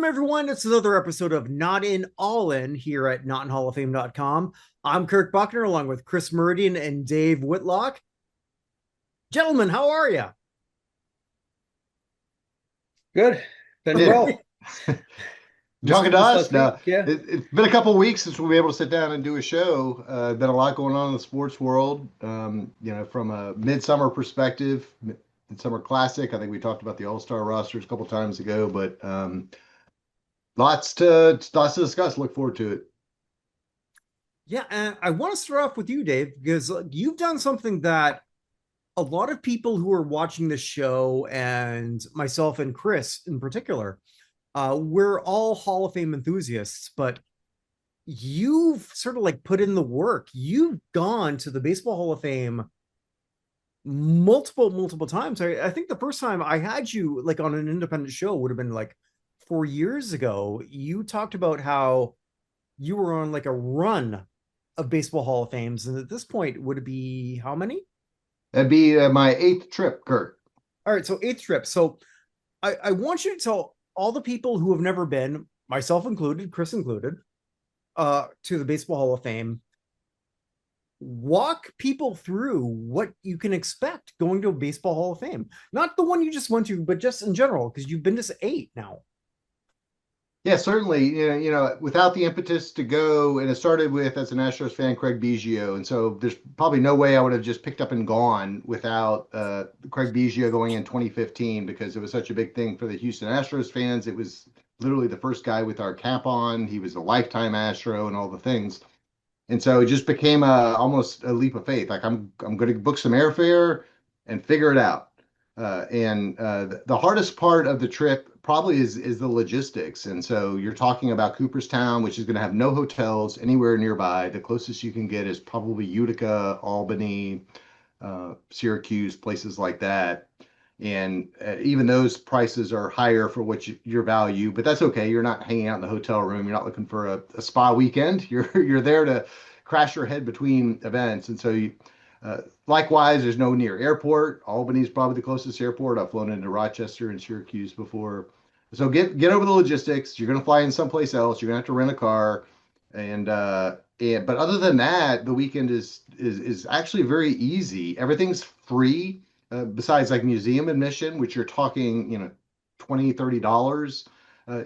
Welcome, everyone. It's another episode of Not In, All In here at notinhalloffame.com. I'm Kirk Buchner along with Chris Mouradian and Dave Whitlock. Gentlemen, how are you? Good. Been Yeah. well. Talking to This us last week, now. yeah. It's been a couple of weeks since we'll be able to sit down and do a show. Been a lot going on in the sports world. From a midsummer perspective, midsummer classic. I think we talked about the All-Star rosters a couple times ago, but lots to discuss. Look forward to it. Yeah, and I want to start off with you, Dave, because you've done something that a lot of people who are watching this show, and myself and Chris in particular, we're all Hall of Fame enthusiasts, but you've sort of like put in the work. You've gone to the Baseball Hall of Fame multiple times. I think the first time I had you like on an independent show would have been like 4 years ago. You talked about how you were on like a run of Baseball Hall of Fames, and at this point, would it be how many? That'd be my eighth trip, Kurt. All right, so eighth trip. So I want you to tell all the people who have never been, myself included, Chris included, to the Baseball Hall of Fame, walk people through what you can expect going to a Baseball Hall of Fame. Not the one you just went to, but just in general, because you've been to eight now. Yeah, certainly. Without the impetus to go, and it started with, as an Astros fan, Craig Biggio, and so there's probably no way I would have just picked up and gone without Craig Biggio going in 2015, because it was such a big thing for the Houston Astros fans. It was literally the first guy with our cap on. He was a lifetime Astro and all the things, and so it just became almost a leap of faith. Like I'm going to book some airfare and figure it out. The hardest part of the trip probably is the logistics. And so you're talking about Cooperstown, which is going to have no hotels anywhere nearby. The closest you can get is probably Utica, Albany, Syracuse, places like that. And even those prices are higher for what your value, but that's okay. You're not hanging out in the hotel room. You're not looking for a spa weekend. You're there to crash your head between events. And so likewise, there's no near airport. Albany's probably the closest airport. I've flown into Rochester and Syracuse before. So get over the logistics. You're going to fly in someplace else. You're going to have to rent a car, and but other than that, the weekend is actually very easy. Everything's free, besides like museum admission, which you're talking, $20-$30.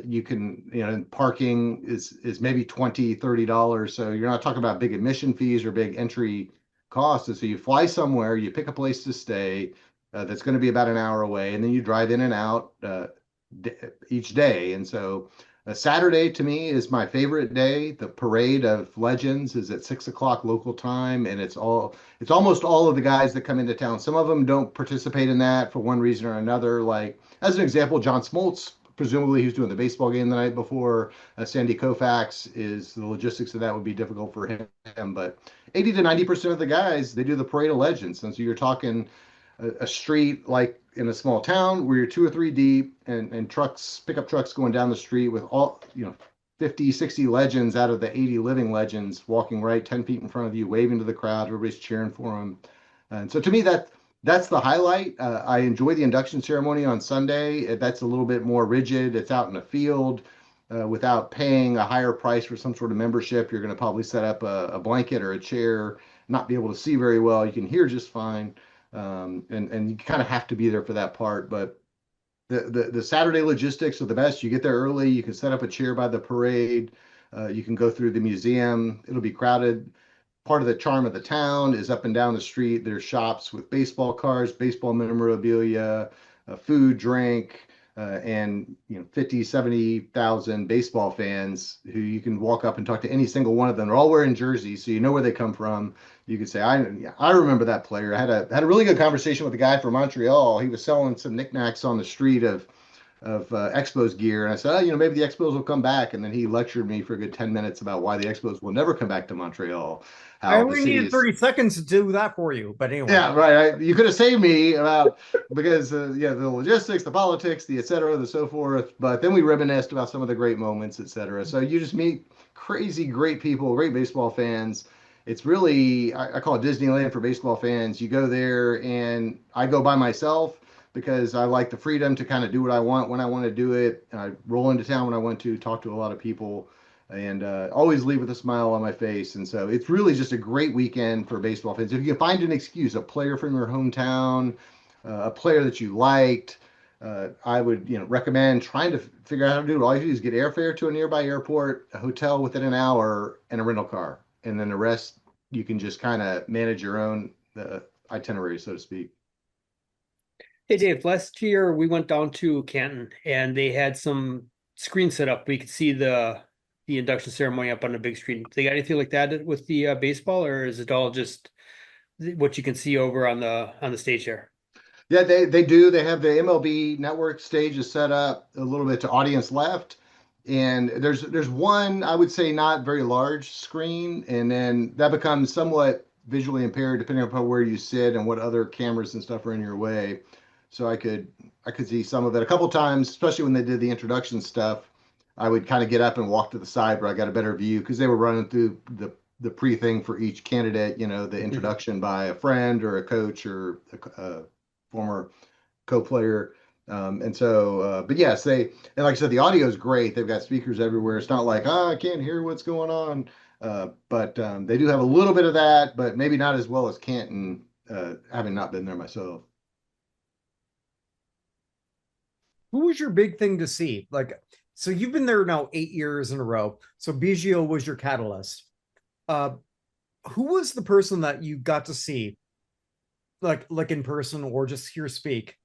You can, parking is maybe $20-$30. So you're not talking about big admission fees or big entry costs. And so you fly somewhere, you pick a place to stay that's going to be about an hour away, and then you drive in and out each day. And so Saturday to me is my favorite day. The parade of legends is at 6 o'clock local time, and it's almost all of the guys that come into town. Some of them don't participate in that for one reason or another. Like, as an example, John Smoltz, presumably he was doing the baseball game the night before. Sandy Koufax, is the logistics of that would be difficult for him. But 80 to 90% of the guys, they do the parade of legends. And so you're talking a street like in a small town where you're two or three deep, and trucks, pickup trucks going down the street with all, 50, 60 legends out of the 80 living legends walking right 10 feet in front of you, waving to the crowd. Everybody's cheering for them. And so to me, that's the highlight. I enjoy the induction ceremony on Sunday. That's a little bit more rigid. It's out in the field. Without paying a higher price for some sort of membership. You're going to probably set up a blanket or a chair, not be able to see very well. You can hear just fine. And you kind of have to be there for that part. But the Saturday logistics are the best. You get there early. You can set up a chair by the parade. You can go through the museum. It'll be crowded. Part of the charm of the town is up and down the street. There's shops with baseball cards, baseball memorabilia, food, drink, and 50, 70,000 baseball fans who you can walk up and talk to any single one of them. They're all wearing jerseys, so you know where they come from. You can say, I remember that player. I had a really good conversation with a guy from Montreal. He was selling some knickknacks on the street of Expos gear. And I said, maybe the Expos will come back. And then he lectured me for a good 10 minutes about why the Expos will never come back to Montreal. I How the only city needed is. 30 seconds to do that for you, but anyway. Yeah, right. You could have saved me about because the logistics, the politics, the et cetera, the so forth. But then we reminisced about some of the great moments, et cetera. So you just meet crazy, great people, great baseball fans. It's really, I call it Disneyland for baseball fans. You go there, and I go by myself, because I like the freedom to kind of do what I want when I want to do it. I roll into town when I want to, talk to a lot of people, and always leave with a smile on my face. And so it's really just a great weekend for baseball fans. If you can find an excuse, a player from your hometown, a player that you liked, I would, recommend trying to figure out how to do it. All you do is get airfare to a nearby airport, a hotel within an hour, and a rental car, and then the rest you can just kind of manage your own itinerary, so to speak. Hey Dave, last year we went down to Canton and they had some screen set up. We could see the induction ceremony up on the big screen. They got anything like that with the baseball, or is it all just what you can see over on the stage here? Yeah, they do. They have the MLB network stage is set up a little bit to audience left. And there's one, I would say, not very large screen, and then that becomes somewhat visually impaired depending upon where you sit and what other cameras and stuff are in your way. So I could see some of it a couple times, especially when they did the introduction stuff. I would kind of get up and walk to the side where I got a better view because they were running through the pre thing for each candidate, the introduction by a friend or a coach or a former co-player. But yes, and like I said, the audio is great. They've got speakers everywhere. It's not like, I can't hear what's going on. But they do have a little bit of that, but maybe not as well as Canton, having not been there myself. Who was your big thing to see? Like, so you've been there now 8 years in a row. So Biggio was your catalyst. Uh, who was the person that you got to see, like in person or just hear speak?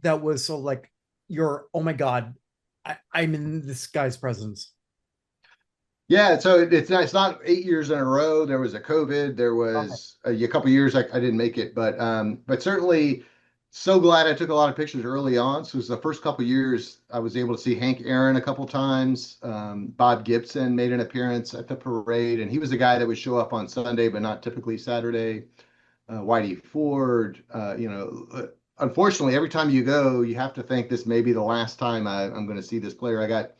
That was so like your, oh my God, I'm in this guy's presence. Yeah, so it's not 8 years in a row. There was a COVID. There Okay. was a couple years I didn't make it, but certainly so glad I took a lot of pictures early on. So it was the first couple years I was able to see Hank Aaron a couple times. Bob Gibson made an appearance at the parade, and he was the guy that would show up on Sunday, but not typically Saturday. Whitey Ford, unfortunately, every time you go, you have to think this may be the last time I'm going to see this player. I got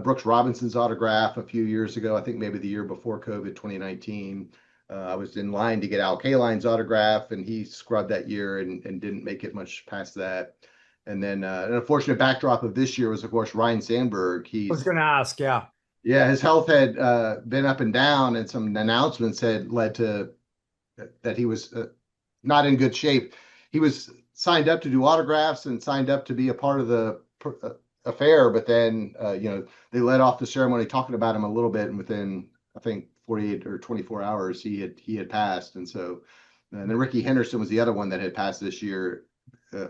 Brooks Robinson's autograph a few years ago, I think maybe the year before COVID, 2019. I was in line to get Al Kaline's autograph, and he scrubbed that year and didn't make it much past that. And then an unfortunate backdrop of this year was, of course, Ryan Sandberg. I was going to ask, yeah. Yeah, his health had been up and down, and some announcements had led to that he was not in good shape. He was signed up to do autographs and signed up to be a part of the affair, but then they led off the ceremony talking about him a little bit, and within I think 48 or 24 hours he had passed. And then Ricky Henderson was the other one that had passed this year,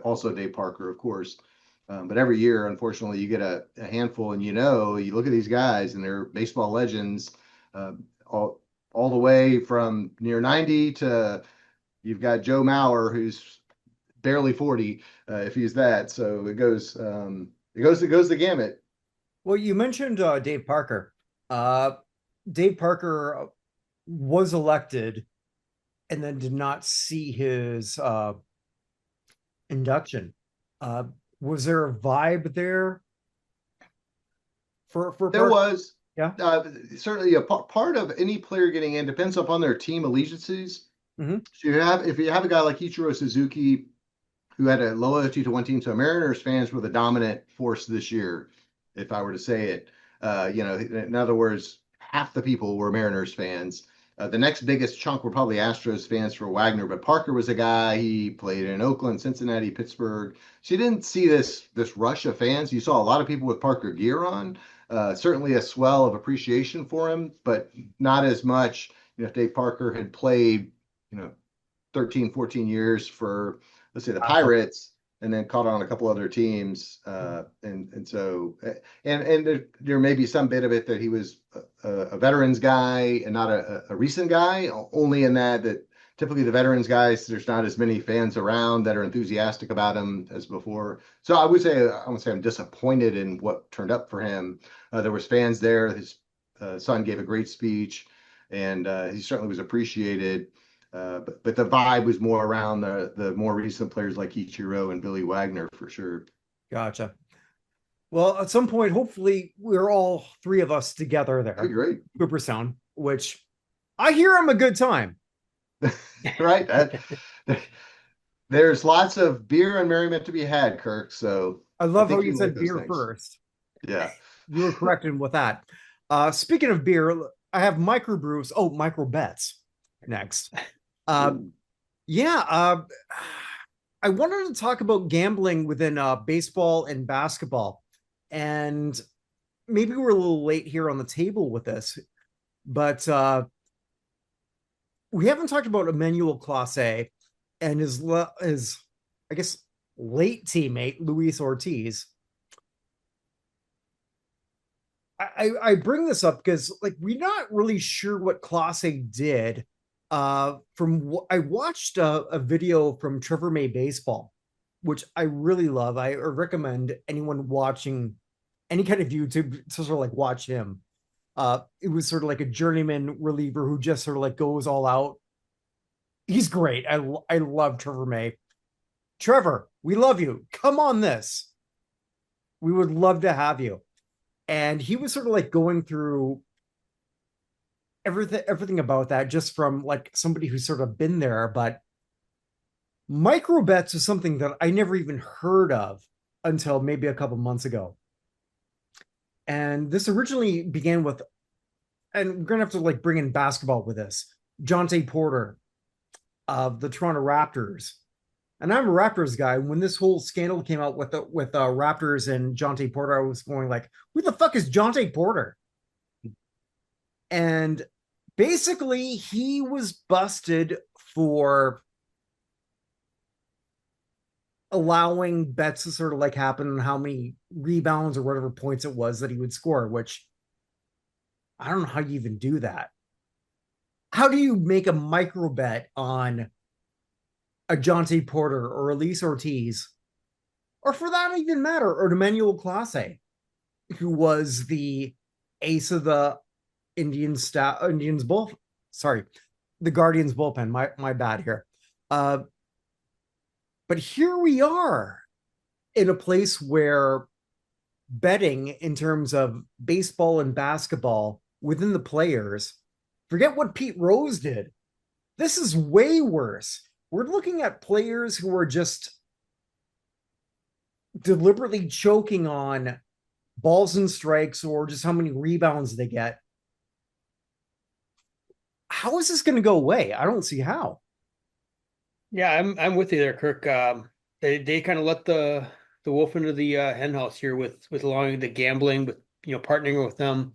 also Dave Parker, of course. But every year, unfortunately, you get a handful, and you look at these guys and they're baseball legends, all the way from near 90 to you've got Joe Mauer, who's barely 40, if he's that. So it goes the gamut. Well, you mentioned Dave Parker. Dave Parker was elected and then did not see his induction. Was there a vibe there for There Parker? was Yeah. certainly a part of any player getting in depends upon their team allegiances. Mhm. So if you have a guy like Ichiro Suzuki who had a loyalty to one team, so Mariners fans were the dominant force this year, if I were to say it. In other words, half the people were Mariners fans. The next biggest chunk were probably Astros fans for Wagner, but Parker was a guy. He played in Oakland, Cincinnati, Pittsburgh. So you didn't see this rush of fans. You saw a lot of people with Parker gear on. Certainly a swell of appreciation for him, but not as much. If Dave Parker had played, 13, 14 years for, let's say, the Pirates, and then caught on a couple other teams, and there may be some bit of it that he was a veterans guy and not a recent guy. Only in that typically the veterans guys, there's not as many fans around that are enthusiastic about him as before. So I would say I'm disappointed in what turned up for him. There was fans there. His son gave a great speech, and he certainly was appreciated. But the vibe was more around the more recent players like Ichiro and Billy Wagner for sure. Gotcha. Well, at some point, hopefully, we're all three of us together there. Great. Cooperstown, which I hear I'm a good time. Right. There's lots of beer and merriment to be had, Kirk. So I I love how think you you like said those beer things. first. Yeah. You were corrected with that. Speaking of beer, I have microbrews. Oh, micro bets next. Uh, yeah, I wanted to talk about gambling within baseball and basketball, and maybe we're a little late here on the table with this, but we haven't talked about Emmanuel Clase and his I guess late teammate Luis Ortiz. I bring this up because like we're not really sure what Clase did. I watched a video from Trevor May Baseball, which I really love. I recommend anyone watching any kind of YouTube to sort of like watch him. It was sort of like a journeyman reliever who just sort of like goes all out. He's great. I love Trevor May. Trevor, we love you. Come on this. We would love to have you. And he was sort of like going through everything about that just from like somebody who's sort of been there. But micro bets is something that I never even heard of until maybe a couple months ago. And this originally began with, and we're gonna have to like bring in basketball with this. Jonte Porter of the Toronto Raptors. And I'm a Raptors guy. When this whole scandal came out with Raptors and Jonte Porter, I was going like, "Who the fuck is Jonte Porter?" And basically, he was busted for allowing bets to sort of like happen on how many rebounds or whatever points it was that he would score. Which I don't know how you even do that. How do you make a micro bet on a Jonte Porter or Elise Ortiz, or for that even matter, or Emmanuel Clase, who was the ace of the Indians bull, sorry, the Guardians bullpen. My bad here. But here we are in a place where betting in terms of baseball and basketball within the players, forget what Pete Rose did. This is way worse. We're looking at players who are just deliberately choking on balls and strikes or just how many rebounds they get. How is this going to go away? I don't see how. Yeah, I'm with you there, Kirk. They kind of let the wolf into the hen house here with allowing the gambling, with partnering with them,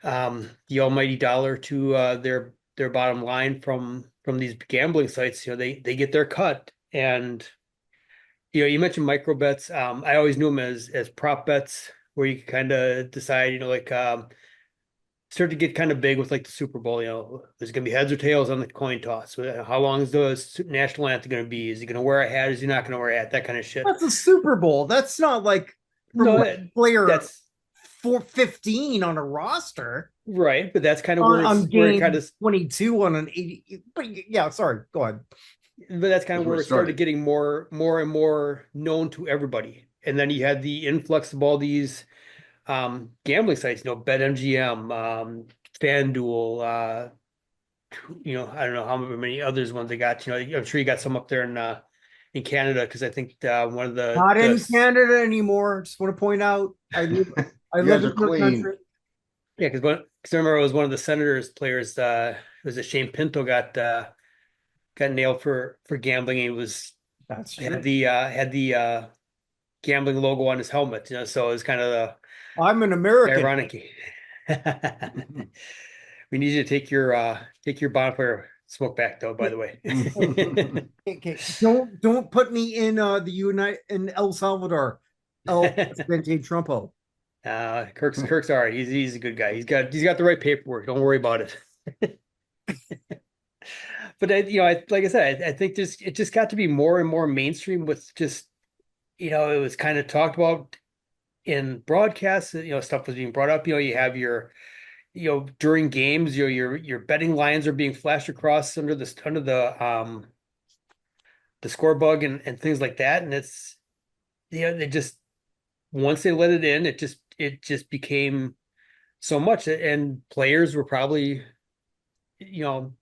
the almighty dollar to their bottom line from these gambling sites. They get their cut, and you mentioned micro bets. I always knew them as prop bets, where you kind of decide, like start to get kind of big with like the Super Bowl. There's going to be heads or tails on the coin toss. How long is the national anthem going to be? Is he going to wear a hat? Is he not going to wear a hat? That kind of shit. That's a Super Bowl. That's not like from No, player that's 415 on a roster right, but that's kind of on where it game kind of 22 on an 80. But yeah, sorry, go ahead. but that's kind of That's where where it it started started. getting more and more known to everybody. And then you had the influx of all these gambling sites, BetMGM, FanDuel, I don't know how many others ones they got. I'm sure you got some up there in Canada, because I think one of Not in the Canada anymore. Just want to point out, I You live guys in are your clean. country. yeah, because I remember it was one of the Senators players. It was a Shane Pinto got nailed for gambling. He was That's had true. the gambling logo on his helmet. So it was kind of I'm an the American. ironic. We need you to take your bonfire smoke back, though, by the way. Okay, don't put me in the United in El Salvador. El Presidente Trumpo. Kirk's all right. He's a good guy. He's got the right paperwork. Don't worry about it. But like I said, I think it just got to be more and more mainstream, with just it was kind of talked about in broadcasts. Stuff was being brought up. You have your during games, your betting lines are being flashed across under the score bug, and things like that. And it's they just, once they let it in, it just became so much, and players were probably you know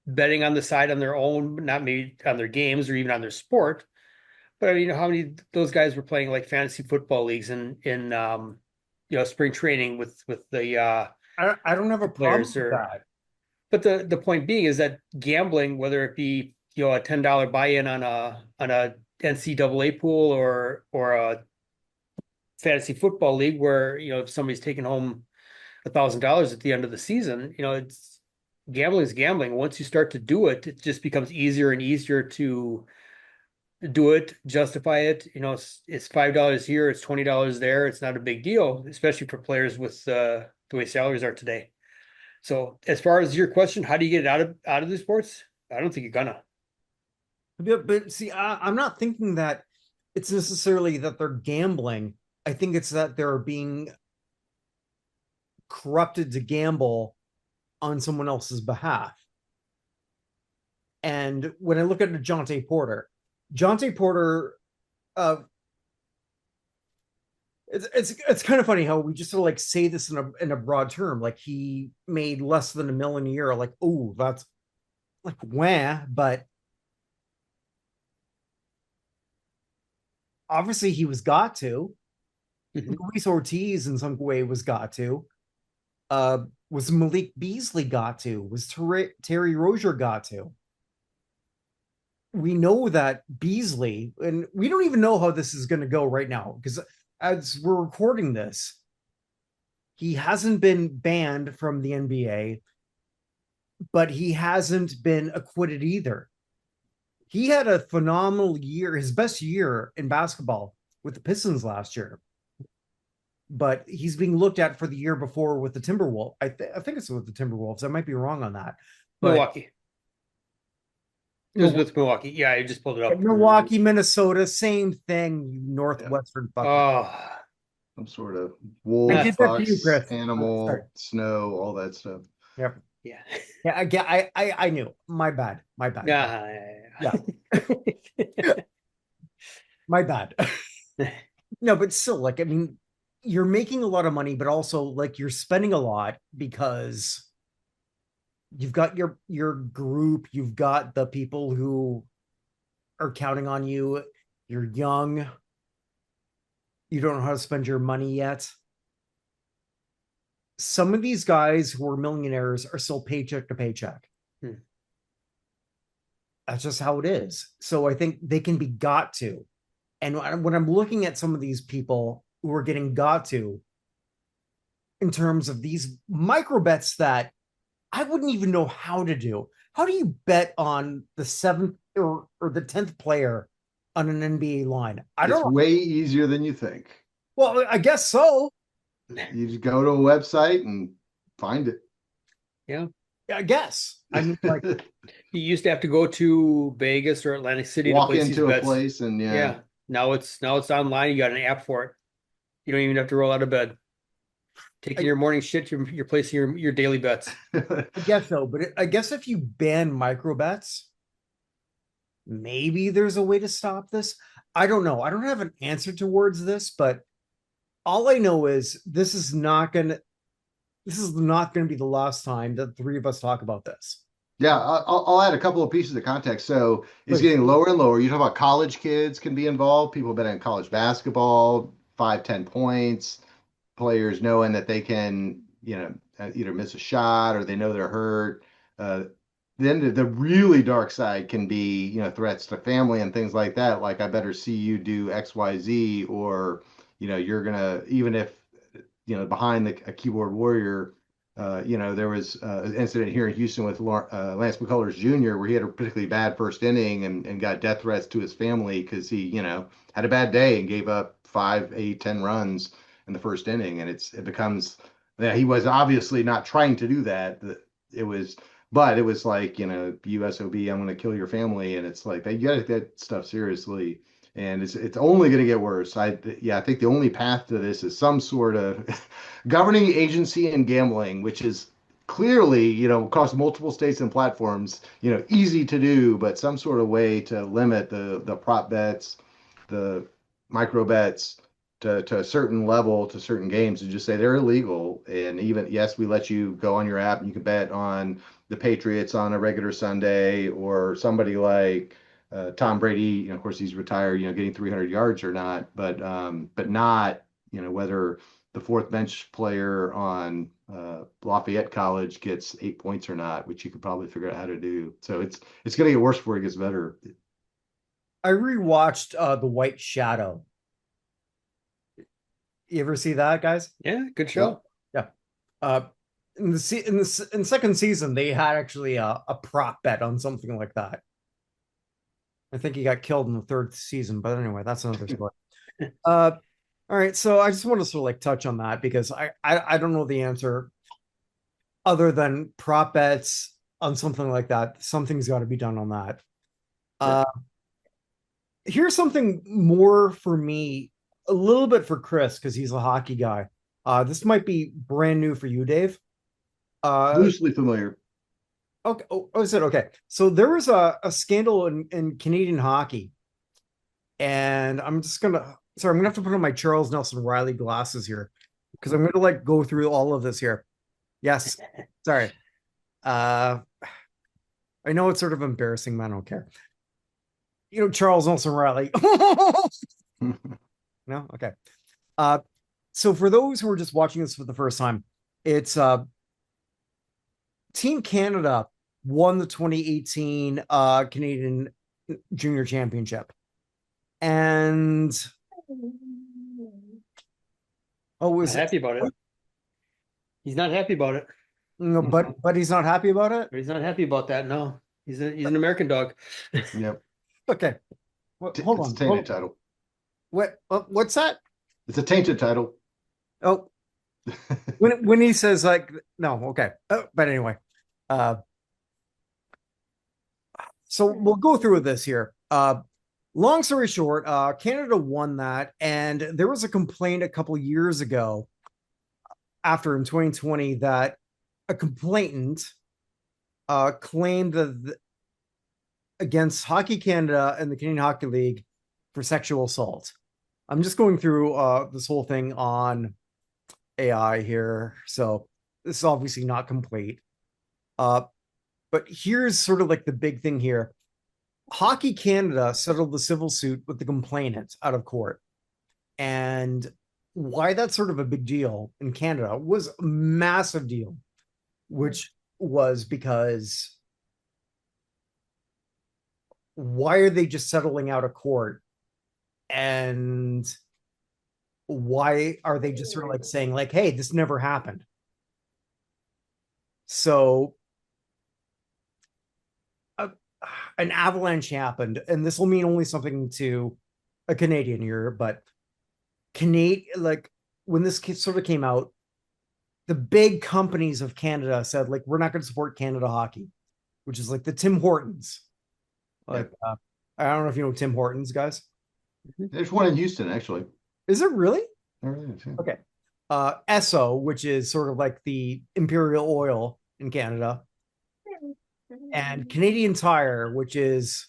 betting on the side on their own, not maybe on their games or even on their sport. But I mean, how many those guys were playing like fantasy football leagues in spring training with I don't have a the problem players with or that. but the point being is that gambling, whether it be a $10 buy-in on a NCAA pool or a fantasy football league where if somebody's taking home $1,000 at the end of the season, it's gambling is gambling. Once you start to do it, it just becomes easier and easier to do it, justify it. It's $5 here, it's $20 there. It's not a big deal, especially for players with the way salaries are today. So as far as your question, how do you get it out of the sports? I don't think you're gonna. But see, I'm not thinking that it's necessarily that they're gambling. I think it's that they're being corrupted to gamble on someone else's behalf. And when I look at Jonte Porter, uh, it's kind of funny how we just sort of like say this in a broad term, like he made less than $1 million a year. Like, oh, that's like wah, but obviously he was got to. Luis Ortiz in some way was got to. Was Malik Beasley got to? Was Terry Rozier got to? We know that Beasley, and we don't even know how this is going to go right now because as we're recording this, he hasn't been banned from the NBA, but he hasn't been acquitted either. He had a phenomenal year, his best year in basketball with the Pistons last year. But he's being looked at for the year before with the Timberwolves. I think it's with the Timberwolves. I might be wrong on that. But Milwaukee. It was with Milwaukee. Yeah, I just pulled it up. Milwaukee, Minnesota, same thing. Northwestern fucker. Oh, Some sort of I wolf, did that to you, fox, Chris. animal, snow, all that stuff. Yep. yeah. Yeah, I knew. My bad. Yeah. My bad. No, but still, like, I mean, you're making a lot of money, but also like you're spending a lot because you've got your group, you've got the people who are counting on you. You're young. You don't know how to spend your money yet. Some of these guys who are millionaires are still paycheck to paycheck. That's just how it is. So I think they can be got to. And when I'm looking at some of these people who are getting got to in terms of these micro bets that I wouldn't even know how to do. How do you bet on the seventh or the 10th player on an NBA line? I don't It's know. way easier than you think. Well, I guess so. You just go to a website and find it. Yeah. I guess. I mean, like, You used to have to go to Vegas or Atlantic City to Walk place these into a bets. place and Yeah. Now it's online. You got an app for it. You don't even have to roll out of bed. Taking your morning shit, you're placing your daily bets. I guess so. But I guess if you ban micro bets, maybe there's a way to stop this. I don't know. I don't have an answer towards this, but all I know is this is not going to be the last time that the three of us talk about this. Yeah, I'll add a couple of pieces of context. So it's Please. getting lower and lower. You talk about college kids can be involved. People bet on college basketball, 5, 10 points. Players knowing that they can, either miss a shot or they know they're hurt. Then the really dark side can be, threats to family and things like that. Like, I better see you do X, Y, Z, or, you're gonna, even if, behind a keyboard warrior, there was an incident here in Houston with Lance McCullers Jr. where he had a particularly bad first inning and got death threats to his family because he, had a bad day and gave up 5, 8, 10 runs in the first inning. And it becomes that he was obviously not trying to do that. But it was like, USOB, I'm going to kill your family. And it's like, you got to take that stuff seriously. And it's only going to get worse. I think the only path to this is some sort of governing agency in gambling, which is clearly, across multiple states and platforms, easy to do, but some sort of way to limit the prop bets, the micro bets to a certain level, to certain games, and just say they're illegal. And even, yes, we let you go on your app and you can bet on the Patriots on a regular Sunday, or somebody like Tom Brady. Of course, he's retired. Getting 300 yards or not, but not whether the fourth bench player on Lafayette College gets 8 points or not, which you could probably figure out how to do. So it's going to get worse before it gets better. I rewatched The White Shadow. You ever see that, guys? Yeah, good show. Yeah. In the second season, they had actually a prop bet on something like that. I think he got killed in the third season, but anyway, that's another story. All right, so I just want to sort of like touch on that because I don't know the answer other than prop bets on something like that. Something's got to be done on that. Here's something more for me, a little bit for Chris because he's a hockey guy. This might be brand new for you, Dave. Loosely familiar. Okay. Oh, I said okay. So there was a scandal in Canadian hockey, and I'm gonna have to put on my Charles Nelson Riley glasses here because I'm gonna like go through all of this here. Yes. Sorry. I know it's sort of embarrassing, but I don't care. Charles Nelson Riley. No? Okay. So for those who are just watching this for the first time, it's Team Canada won the 2018 Canadian Junior Championship. And was happy about it. He's not happy about it. No, but he's not happy about it. He's not happy about that. No, he's an American dog. Yep. Okay. Hold on. It's a tainted title. What's that? It's a tainted title. Oh, when he says like no, okay. But anyway, so we'll go through this here. Long story short, Canada won that, and there was a complaint a couple years ago, after in 2020, that a complainant claimed that against Hockey Canada and the Canadian Hockey League for sexual assault. I'm just going through this whole thing on AI here, so this is obviously not complete. But here's sort of like the big thing here. Hockey Canada settled the civil suit with the complainant out of court. And why that's sort of a big deal in Canada was a massive deal, which was because why are they just settling out of court? And why are they just sort of like saying like, hey, this never happened? So an avalanche happened, and this will mean only something to a Canadian here, but like when this sort of came out, the big companies of Canada said like, we're not going to support Canada hockey, which is like the Tim Hortons. Like, I don't know if you know Tim Hortons, guys. There's one in Houston, actually. Is it really? There is, yeah. Okay. Esso, which is sort of like the Imperial Oil in Canada, and Canadian Tire, which is,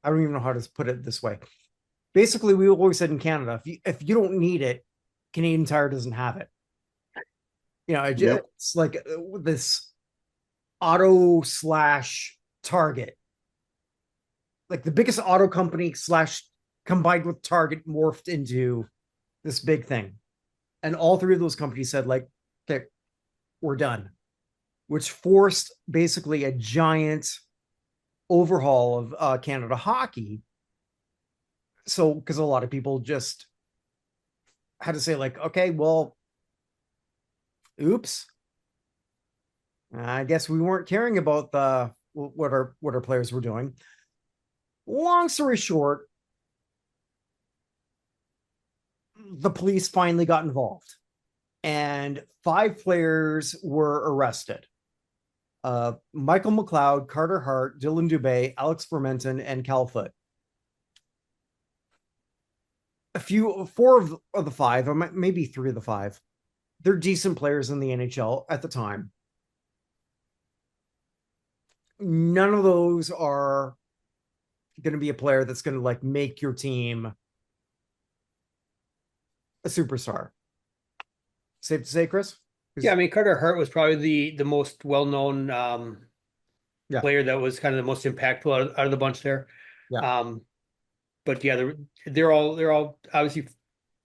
I don't even know how to put it this way. Basically, we always said in Canada, if you don't need it, Canadian Tire doesn't have it. It's like this auto / Target, like the biggest auto company / combined with Target morphed into this big thing. And all three of those companies said like, okay, we're done, which forced basically a giant overhaul of Canada hockey. So, because a lot of people just had to say like, okay, well, oops, I guess we weren't caring about what our players were doing. Long story short, the police finally got involved, and 5 players were arrested. Michael McLeod, Carter Hart, Dylan Dubé, Alex Fermenton, and Cal Foote. 4 of the 5, or maybe 3 of the 5, they're decent players in the NHL at the time. None of those are going to be a player that's going to like make your team a superstar. Safe to say, Chris? Yeah, I mean Carter Hart was probably the most well-known Yeah, player that was kind of the most impactful out of the bunch there. yeah. Um, but yeah, they're all obviously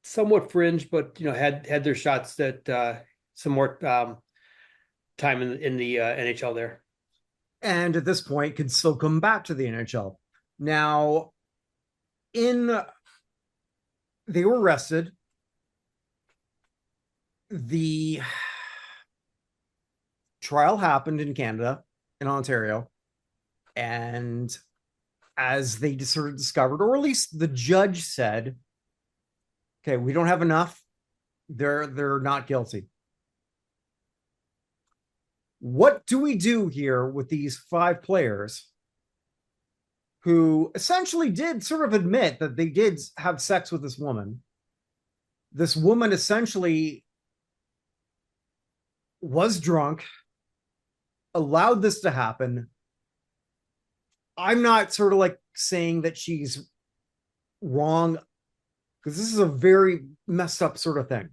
somewhat fringe, but had their shots that some more time in the NHL there. And at this point, could still come back to the NHL. Now, in they were arrested. The trial happened in Canada, in Ontario, and as they sort of discovered, or at least the judge said, "Okay, we don't have enough. They're not guilty." What do we do here with these 5 players who essentially did sort of admit that they did have sex with this woman? This woman essentially was drunk, allowed this to happen. I'm not sort of like saying that she's wrong, because this is a very messed up sort of thing.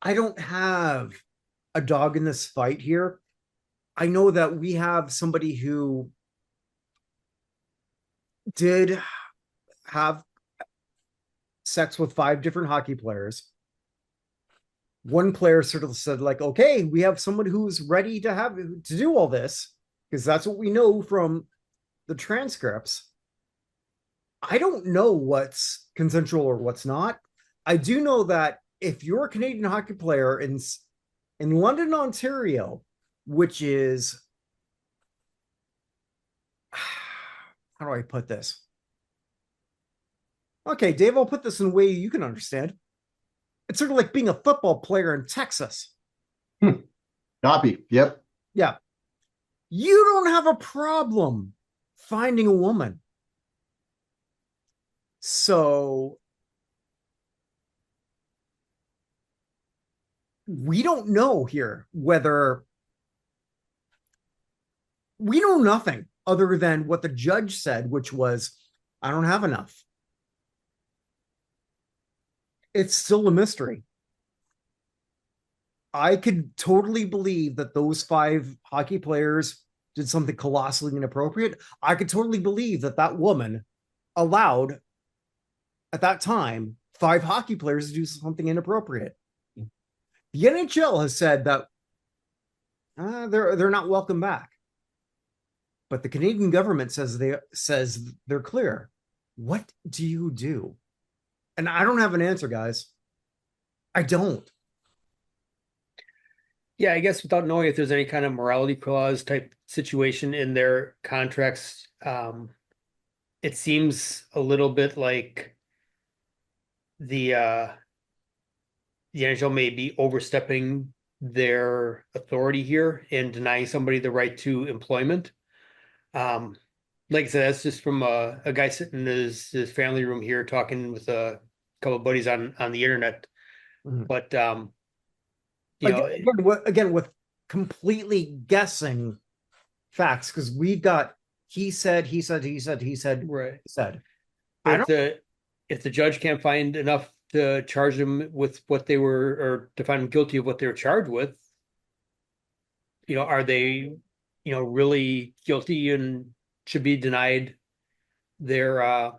I don't have a dog in this fight here. I know that we have somebody who did have sex with 5 different hockey players. One player sort of said, like, okay, we have someone who's ready to do all this, because that's what we know from the transcripts. I don't know what's consensual or what's not. I do know that if you're a Canadian hockey player in London, Ontario, which is, how do I put this? Okay, Dave, I'll put this in a way you can understand. It's sort of like being a football player in Texas. Copy. Yep. Yeah. You don't have a problem finding a woman. So we don't know here whether we know nothing other than what the judge said, which was, I don't have enough. It's still a mystery. I could totally believe that those 5 hockey players did something colossally inappropriate. I could totally believe that that woman allowed, at that time, 5 hockey players to do something inappropriate. The NHL has said that they're not welcome back, but the Canadian government says they're clear. What do you do? And I don't have an answer, guys. I don't. Yeah, I guess without knowing if there's any kind of morality clause type situation in their contracts, it seems a little bit like the NHL may be overstepping their authority here and denying somebody the right to employment. Like I said, that's just from a guy sitting in his family room here talking with a couple of buddies on the internet. Mhm. But you know, again, with completely guessing facts, because we've got he said, right. said. But if the judge can't find enough to charge them with what they were, or to find them guilty of what they were charged with, are they, really guilty and should be denied their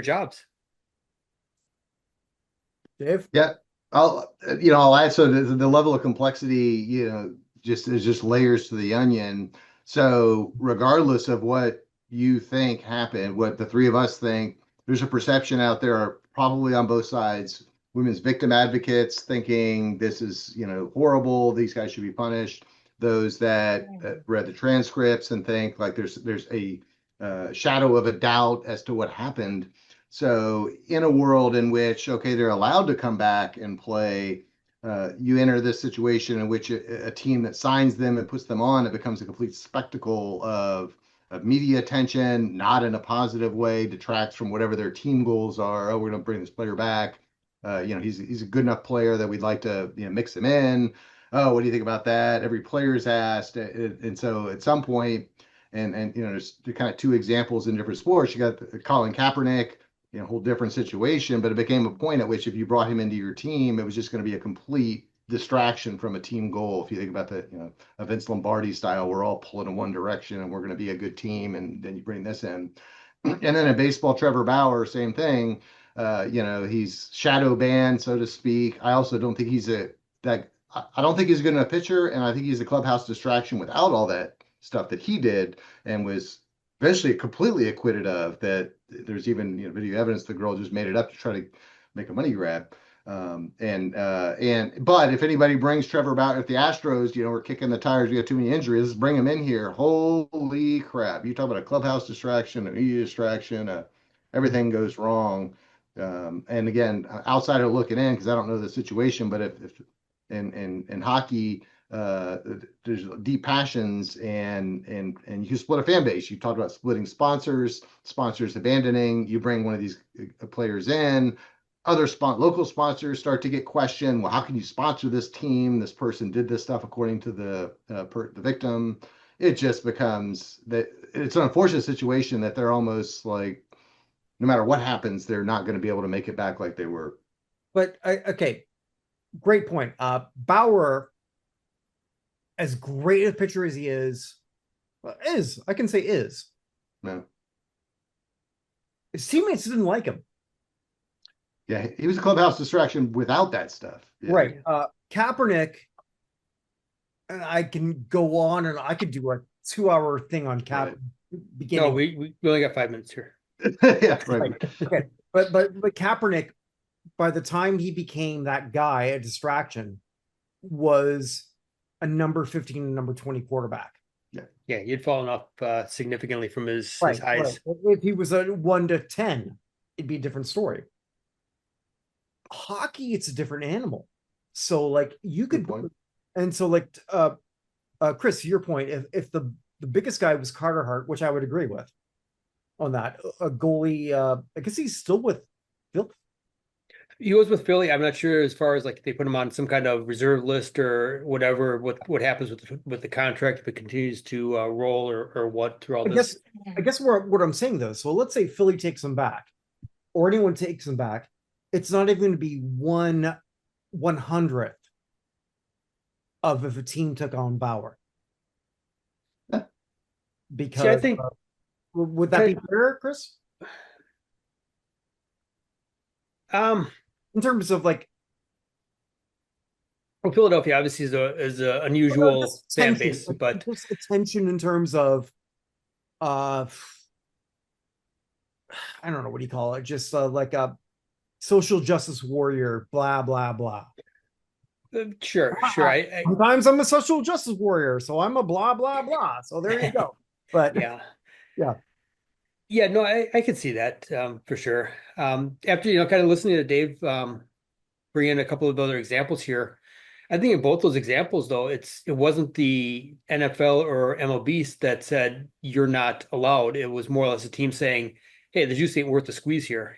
jobs? Dave? Yeah. I'll add, so the level of complexity, just is just layers to the onion. So regardless of what you think happened, what the 3 of us think, there's a perception out there, probably on both sides, women's victim advocates thinking this is, horrible, these guys should be punished. Those that read the transcripts and think like there's a shadow of a doubt as to what happened. So in a world in which, okay, they're allowed to come back and play, you enter this situation in which a team that signs them and puts them on, it becomes a complete spectacle of media attention, not in a positive way, detracts from whatever their team goals are. Oh, we're going to bring this player back. He's a good enough player that we'd like to mix him in. Oh, what do you think about that? Every player is asked, and so at some point, and there's kind of 2 examples in different sports. You got Colin Kaepernick, whole different situation, but it became a point at which if you brought him into your team, it was just going to be a complete distraction from a team goal. If you think about the, a Vince Lombardi style, we're all pulling in one direction and we're going to be a good team. And then you bring this in. And then in baseball, Trevor Bauer, same thing. He's shadow banned, so to speak. I also don't think I don't think he's good enough pitcher, and I think he's a clubhouse distraction without all that stuff that he did and was eventually completely acquitted of. That there's even video evidence the girl just made it up to try to make a money grab. But if anybody brings Trevor Bauer, if the Astros, we're kicking the tires, we got too many injuries, bring him in here. Holy crap! You talk about a clubhouse distraction, a media distraction, everything goes wrong. And again, outsider looking in because I don't know the situation, but if in hockey, there's deep passions and you can split a fan base. You talked about splitting sponsors abandoning. You bring one of these players in. Other local sponsors start to get questioned. Well, how can you sponsor this team? This person did this stuff according to the victim. It just becomes that it's an unfortunate situation that they're almost like, no matter what happens, they're not going to be able to make it back like they were. But okay, great point. Bauer, as great a pitcher as he is, I can say is. No. His teammates didn't like him. Yeah, he was a clubhouse distraction without that stuff. Yeah. Right. Kaepernick, and I can go on and I could do a 2-hour thing on Kaepernick. Right. Beginning. No, we only got 5 minutes here. Yeah, right. Okay. But Kaepernick, by the time he became that guy, a distraction, was a number 15 and number 20 quarterback. Yeah, he had fallen off significantly from his highs. Right. If he was a 1 to 10, it'd be a different story. Hockey, it's a different animal. So like you could, and so like Chris, to your point, if the biggest guy was Carter Hart, which I would agree with on that, a goalie, I guess he's still with Phil. He was with Philly. I'm not sure as far as like they put him on some kind of reserve list or whatever. What happens with the contract if it continues to roll or what through all this? I guess what I'm saying though. So let's say Philly takes him back, or anyone takes him back. It's not even going to be 1/100th of if a team took on Bauer. Because I think would that be fair, Chris? In terms of like, well, Philadelphia obviously is a unusual fan base, but just attention in terms of, I don't know, what do you call it? Just like a social justice warrior, blah blah blah. Sure. Sometimes I'm a social justice warrior, so I'm a blah blah blah. So there you go. But yeah. No, I could see that for sure. After kind of listening to Dave bring in a couple of other examples here, I think in both those examples though, it wasn't the NFL or MLB that said you're not allowed. It was more or less a team saying, "Hey, the juice ain't worth the squeeze here."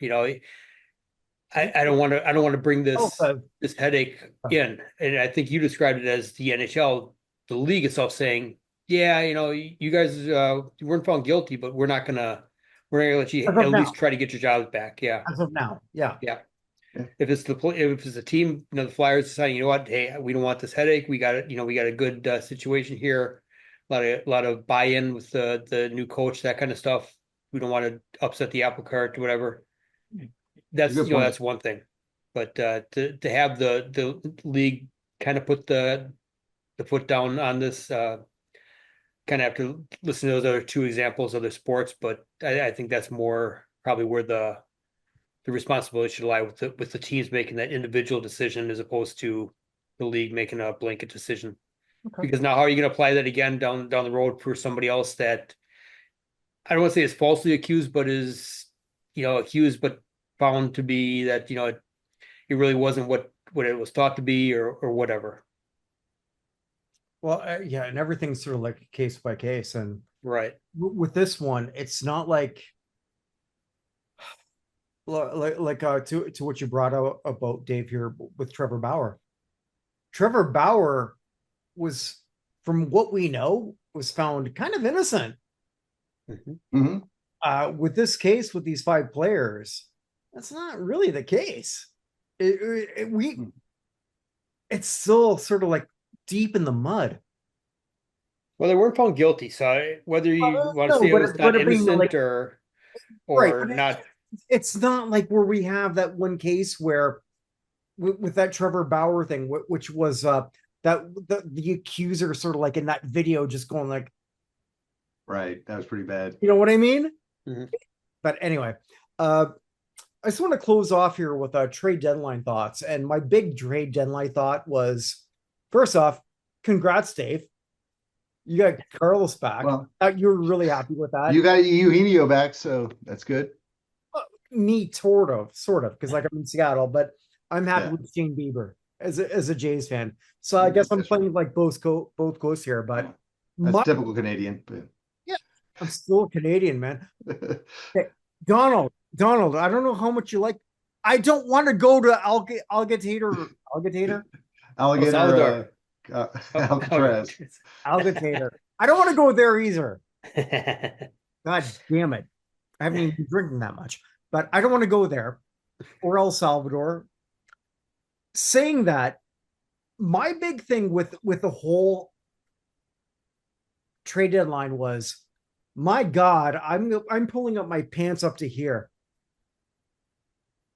I don't want to bring this headache in. And I think you described it as the NHL, the league itself saying, "Yeah, you guys you weren't found guilty, but we're not gonna let you at least try to get your jobs back." Yeah. As of now. Yeah. If it's a team, the Flyers deciding, you know what, hey, we don't want this headache. We got it. We got a good situation here. A lot of buy-in with the new coach, that kind of stuff. We don't want to upset the apple cart or whatever. That's that's one thing. But to have the league kind of put the foot down on this, kind of after listening to those other two examples of the sports, but I think that's more probably where the responsibility should lie with the teams making that individual decision as opposed to the league making a blanket decision. Okay. Because now how are you going to apply that again down the road for somebody else that I don't want to say is falsely accused, but is accused but found to be that it really wasn't what it was thought to be or whatever. Well, yeah, and everything's sort of like case by case, and right with this one, it's not like to what you brought out about Dave here with Trevor Bauer. Trevor Bauer was, from what we know, was found kind of innocent. With this case, with these 5 players, that's not really the case. it's still sort of like deep in the mud. Well, they weren't found guilty, so whether you want to No, say it was not but I mean, like, innocent right. or But not. it's not like where we have that one case where with that Trevor Bauer thing, which was that the accuser sort of like in that video just going like, Right. That was pretty bad. you know what I mean? Mhm. But anyway, uh, I just want to close off here with trade deadline thoughts. And my big trade deadline thought was, first off, congrats, Dave. You got Carlos back. Well, You're really happy with that. you got Eugenio back, so that's good. Me, sort of, because like I'm in Seattle, but I'm happy Yeah. with Shane Bieber as a Jays fan. So I guess I'm That's playing like both coasts here, but That's typical Canadian. yeah, I'm still a Canadian, man. But Okay, Donald, I don't know how much you like. I don't want to go to Alligator, alligator Salvador. Alcatraz. Alligator. I don't want to go there either. God damn it. I haven't even been drinking that much, but I don't want to go there or El Salvador. Saying that, my big thing with the whole trade deadline was, my God, I'm pulling up my pants up to here.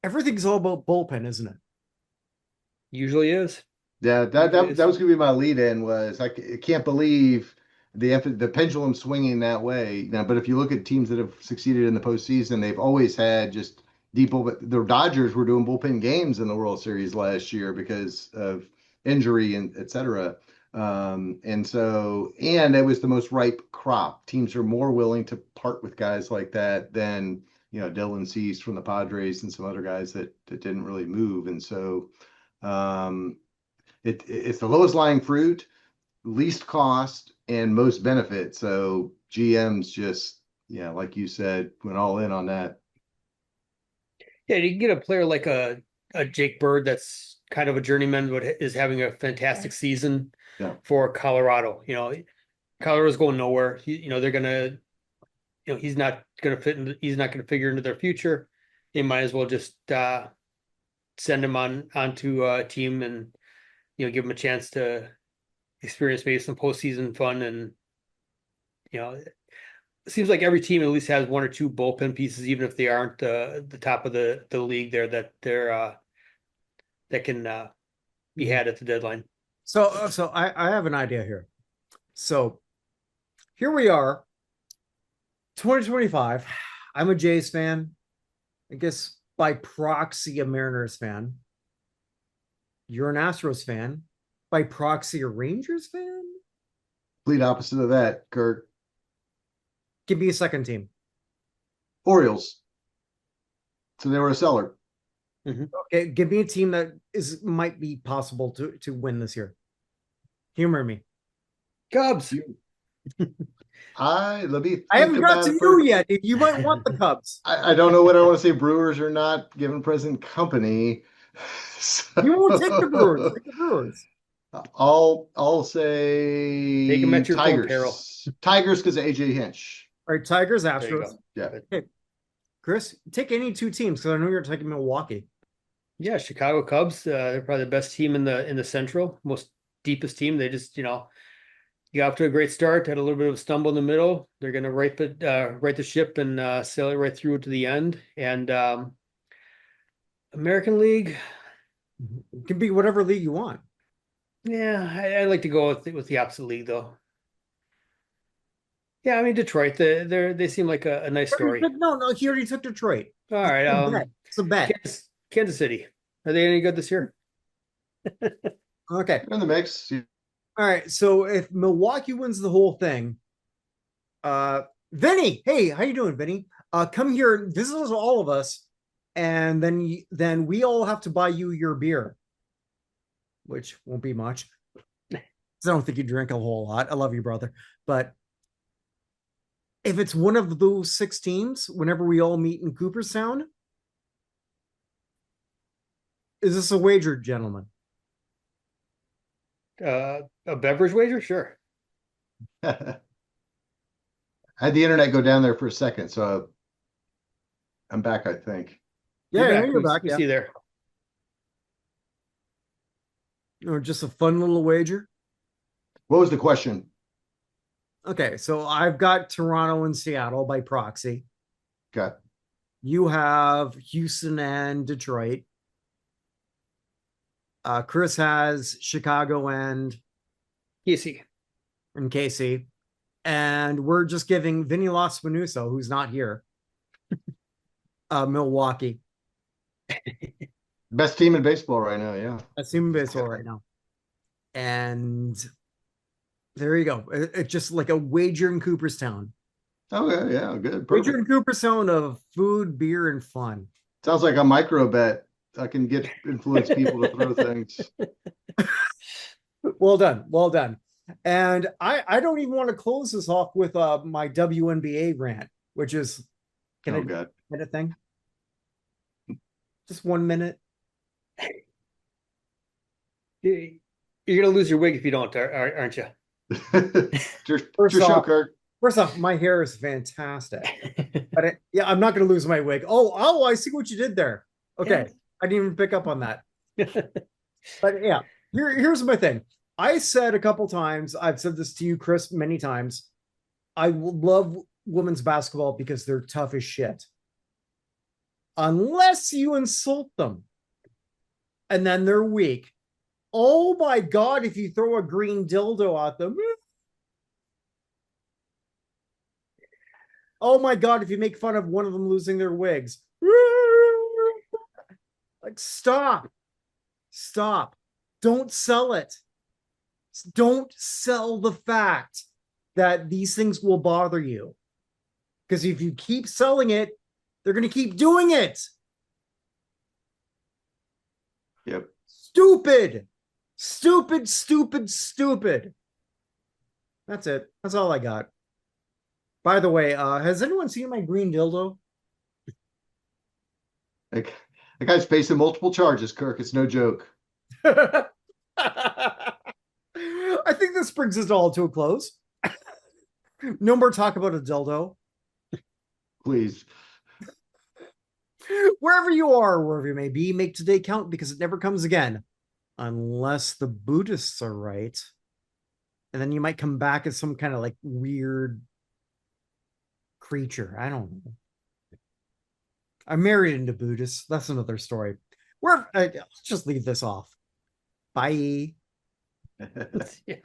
Everything's all about bullpen, isn't it? Usually is. Yeah, that was going to be my lead in. Was I can't believe the pendulum swinging that way. Now, but if you look at teams that have succeeded in the postseason, they've always had just deep. But the Dodgers were doing bullpen games in the World Series last year because of injury and et cetera. And it was the most ripe crop. Teams are more willing to part with guys like that than Dylan Cease from the Padres and some other guys that didn't really move. And so it's the lowest lying fruit, least cost, and most benefit. So GMs just, like you said, went all in on that. Yeah, you can get a player like a Jake Bird that's kind of a journeyman, but is having a fantastic season for Colorado. Colorado's going nowhere. They're gonna, he's not gonna he's not gonna figure into their future. They might as well just send him onto a team and give him a chance to experience maybe some postseason fun. And it seems like every team at least has one or two bullpen pieces, even if they aren't the top of the league there, that can be had at the deadline. So I have an idea here. So here we are, 2025. I'm a Jays fan. I guess by proxy, a Mariners fan. You're an Astros fan. By proxy, a Rangers fan? Complete opposite of that, Kirk. Give me a second team. Orioles. So they were a seller. Mm-hmm. Okay, give me a team that might be possible to win this year. Humor me. Cubs. I haven't got to you yet. You might want the Cubs. I don't know what I want to say. Brewers are not given present company. So, you won't take the Brewers. Take the Brewers. I'll say take them at your Tigers. Tigers because of AJ Hinch. All right, Tigers, Astros. Yeah. Okay, Chris, take any two teams because I know you're taking Milwaukee. Yeah, Chicago Cubs. They're probably the best team in the Central, most deepest team. They just got off to a great start. Had a little bit of a stumble in the middle. They're going to right the ship and sail it right through to the end. And American League, it can be whatever league you want. Yeah, I like to go with the opposite league though. Yeah, I mean Detroit. They seem like a nice story. No, he already took Detroit. All right, it's a bet. Kansas City. Are they any good this year? Okay, in the mix. All right, so if Milwaukee wins the whole thing, Vinny, hey, how you doing, Vinny? Come here, visit us, all of us, and then we all have to buy you your beer, which won't be much. I don't think you drink a whole lot. I love you, brother, but if it's one of those 6 teams, whenever we all meet in Cooperstown, is this a wager, gentlemen? A beverage wager? Sure. I had the internet go down there for a second, so I'm back, I think. Yeah, you're back. We see there. Or just a fun little wager? What was the question? Okay, so I've got Toronto and Seattle by proxy. Okay. You have Houston and Detroit. Chris has Chicago and Casey. KC. And we're just giving Vinny Lospinoso, who's not here, Milwaukee. Best team in baseball right now, yeah. That's in baseball right now. And there you go. It's just like a wager in Cooperstown. Okay, yeah, good. Wager in Perfect. Cooperstown of food, beer, and fun. Sounds like a micro bet. I can influence people to throw things. Well done. Well done. And I don't even want to close this off with my WNBA rant, which is, can Oh, I God. get a thing? Just 1 minute. You're gonna lose your wig if you don't, aren't you? Your show, Kirk. First off, my hair is fantastic. But yeah, I'm not going to lose my wig. Oh, I see what you did there. Okay. I didn't even pick up on that. But yeah, here's my thing. I said a couple times, I've said this to you, Chris, many times. I love women's basketball because they're tough as shit. Unless you insult them. And then they're weak. Oh my God, if you throw a green dildo at them. Oh my God, if you make fun of one of them losing their wigs. Like, stop. Don't sell it. Don't sell the fact that these things will bother you. Because if you keep selling it, they're going to keep doing it. Yep. Stupid. That's it. That's all I got. By the way, has anyone seen my green dildo? Like, that guy's facing multiple charges, Kirk. It's no joke. I think this brings us all to a close. No more talk about a dildo. Please. Wherever you are, wherever you may be, make today count because it never comes again. Unless the Buddhists are right. And then you might come back as some kind of like weird creature. I don't know. I'm married into Buddhists. That's another story. Let's just leave this off. Bye. Yeah.